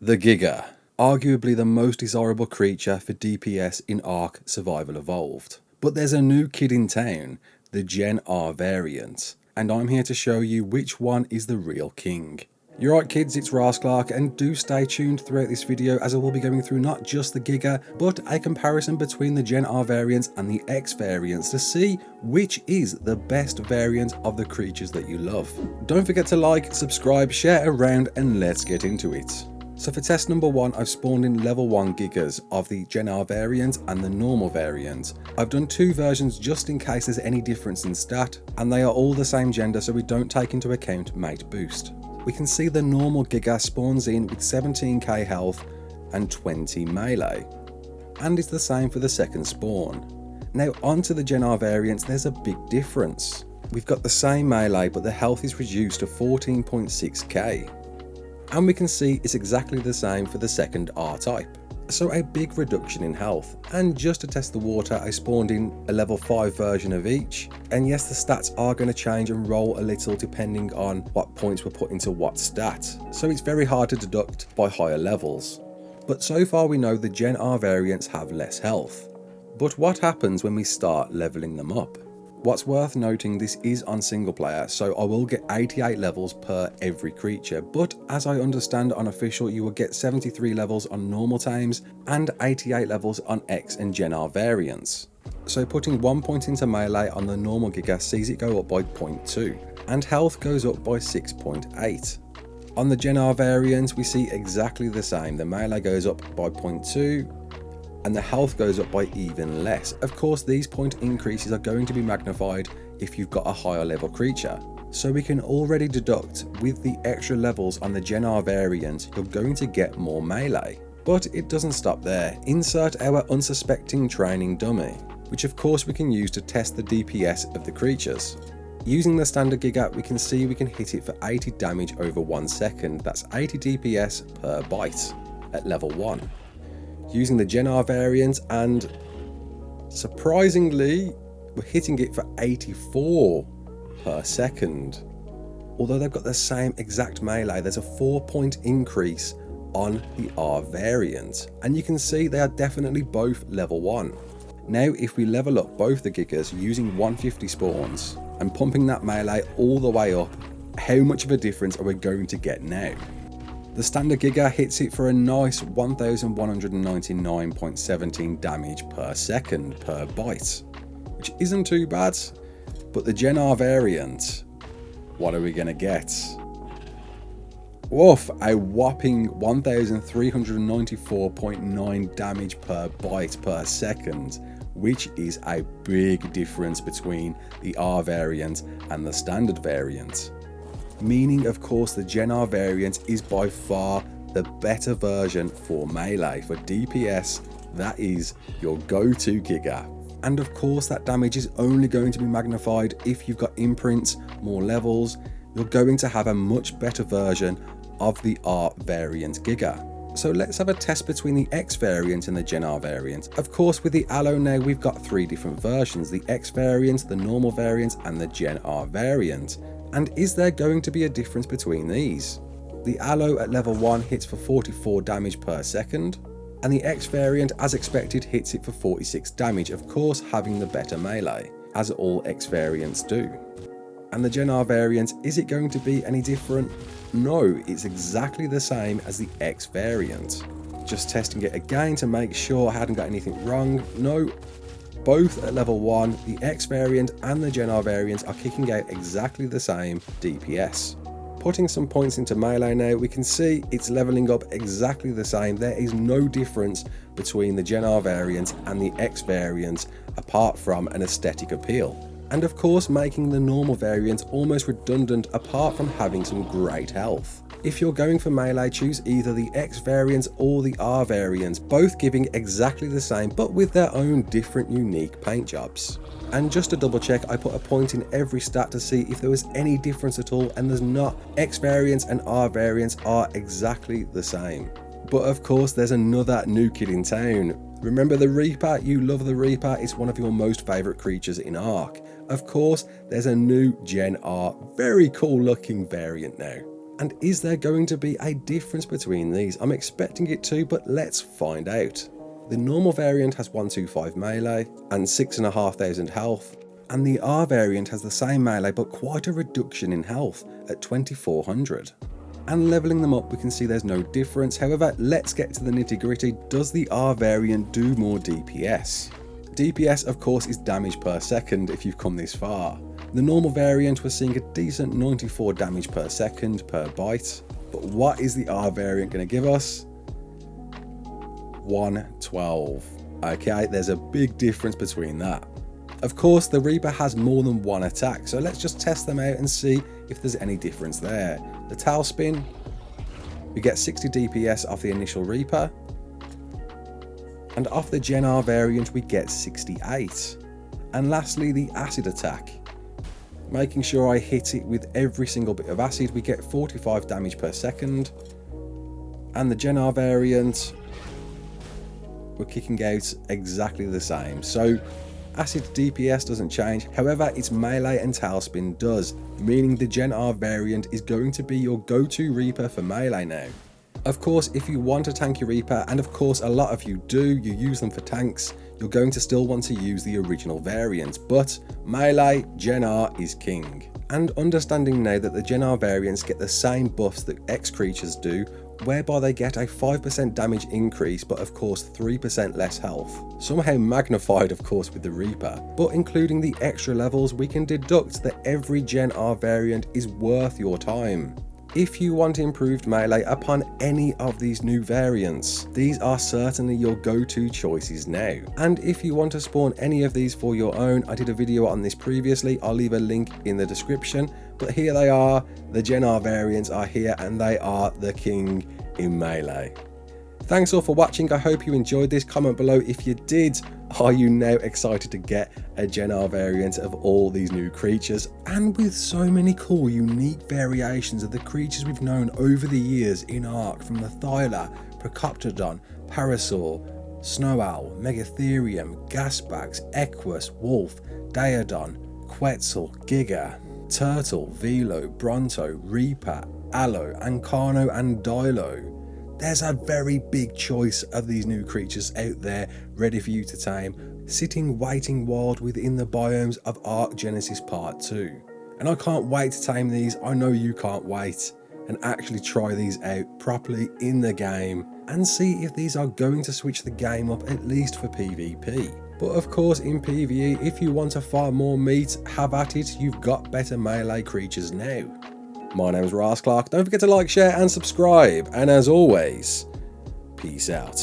The Giga, arguably the most desirable creature for DPS in ARK Survival Evolved. But there's a new kid in town, the Gen R variant, and I'm here to show you which one is the real king. You're right kids, it's Clark, and do stay tuned throughout this video as I will be going through not just the Giga, but a comparison between the Gen R variants and the X variants to see which is the best variant of the creatures that you love. Don't forget to like, subscribe, share around, and let's get into it. So for test number 1, I've spawned in level 1 Gigas of the Gen R variant and the normal variant. I've done 2 versions just in case there's any difference in stat, and they are all the same gender so we don't take into account mate boost. We can see the normal Giga spawns in with 17k health and 20 melee, and it's the same for the second spawn. Now onto the Gen R variants, there's a big difference. We've got the same melee but the health is reduced to 14.6k. And we can see it's exactly the same for the second R type. So a big reduction in health. And just to test the water, I spawned in a level 5 version of each. And yes, the stats are going to change and roll a little depending on what points were put into what stat. So it's very hard to deduct by higher levels. But so far we know the Gen R variants have less health. But what happens when we start leveling them up? What's worth noting, this is on single player, so I will get 88 levels per every creature, but as I understand unofficial, you will get 73 levels on normal tames and 88 levels on X and Gen R variants. So putting 1 point into melee on the normal Giga sees it go up by 0.2, and health goes up by 6.8. On the Gen R variant, we see exactly the same. The melee goes up by 0.2, and the health goes up by even less. Of course, these point increases are going to be magnified if you've got a higher level creature. So we can already deduct with the extra levels on the Gen R variant, you're going to get more melee. But it doesn't stop there. Insert our unsuspecting training dummy, which of course we can use to test the DPS of the creatures. Using the standard Giga, we can see we can hit it for 80 damage over 1 second. That's 80 DPS per bite at level 1. Using the Gen R variant, and surprisingly we're hitting it for 84 per second. Although they've got the same exact melee, there's a 4-point increase on the R variant, and you can see they are definitely both level 1. Now if we level up both the Gigas using 150 spawns and pumping that melee all the way up, how much of a difference are we going to get now? The standard Giga hits it for a nice 1199.17 damage per second per bite, which isn't too bad. But the Gen R variant, what are we going to get? Woof, a whopping 1394.9 damage per bite per second, which is a big difference between the R variant and the standard variant. Meaning of course the Gen R variant is by far the better version for melee. For DPS, that is your go-to Giga. And of course that damage is only going to be magnified if you've got imprints, more levels. You're going to have a much better version of the R variant Giga. So let's have a test between the X variant and the Gen R variant. Of course with the Allo now we've got 3 different versions, the X variant, the normal variant and the Gen R variant. And is there going to be a difference between these? The Allo at level 1 hits for 44 damage per second, and the X variant as expected hits it for 46 damage, of course having the better melee, as all X variants do. And the Gen R variant, is it going to be any different? No, it's exactly the same as the X variant. Just testing it again to make sure I hadn't got anything wrong. No. Both at level 1, the X variant and the Gen R variant are kicking out exactly the same DPS. Putting some points into melee now, we can see it's leveling up exactly the same. There is no difference between the Gen R variant and the X variant apart from an aesthetic appeal. And of course making the normal variant almost redundant apart from having some great health. If you're going for melee, choose either the X variant or the R variant, both giving exactly the same but with their own different unique paint jobs. And just to double check, I put a point in every stat to see if there was any difference at all, and there's not. X variants and R variants are exactly the same. But of course there's another new kid in town. Remember the Reaper? You love the Reaper, it's one of your most favourite creatures in ARK. Of course, there's a new Gen R, very cool looking variant now. And is there going to be a difference between these? I'm expecting it to, but let's find out. The normal variant has 125 melee and 6,500 health, and the R variant has the same melee but quite a reduction in health at 2,400. And leveling them up, we can see there's no difference. However, let's get to the nitty gritty. Does the R variant do more DPS? DPS, of course, is damage per second if you've come this far. The normal variant was seeing a decent 94 damage per second per bite, but what is the R variant going to give us? 112. Okay, there's a big difference between that. Of course, the Reaper has more than one attack, so let's just test them out and see if there's any difference there. The tail spin, we get 60 DPS off the initial Reaper, and off the Gen R variant we get 68. And lastly, the acid attack. Making sure I hit it with every single bit of acid, we get 45 damage per second. And the Gen R variant, we're kicking out exactly the same. So acid DPS doesn't change, however its melee and tailspin does, meaning the Gen R variant is going to be your go-to Reaper for melee now. Of course, if you want a tanky Reaper, and of course a lot of you do, you use them for tanks, you're going to still want to use the original variant, but melee, Gen R is king. And understanding now that the Gen R variants get the same buffs that X creatures do, whereby they get a 5% damage increase but of course 3% less health. Somehow magnified of course with the Reaper, but including the extra levels we can deduct that every Gen R variant is worth your time. If you want improved melee upon any of these new variants, these are certainly your go-to choices now. And if you want to spawn any of these for your own, I did a video on this previously, I'll leave a link in the description, but here they are, the Gen R variants are here and they are the king in melee. Thanks all for watching, I hope you enjoyed this. Comment below if you did. Are you now excited to get a Gen R variant of all these new creatures? And with so many cool unique variations of the creatures we've known over the years in ARK, from the Thyla, Procoptodon, Parasaur, Snow Owl, Megatherium, Gasbags, Equus, Wolf, Daedon, Quetzal, Giga, Turtle, Velo, Bronto, Reaper, Allo, Ancano and Dilo. There's a very big choice of these new creatures out there ready for you to tame, sitting waiting wild within the biomes of ARK Genesis Part 2. And I can't wait to tame these, I know you can't wait, and actually try these out properly in the game and see if these are going to switch the game up at least for PvP. But of course in PvE, if you want to farm more meat, have at it, you've got better melee creatures now. My name is Clark. Don't forget to like, share and subscribe. And as always, peace out.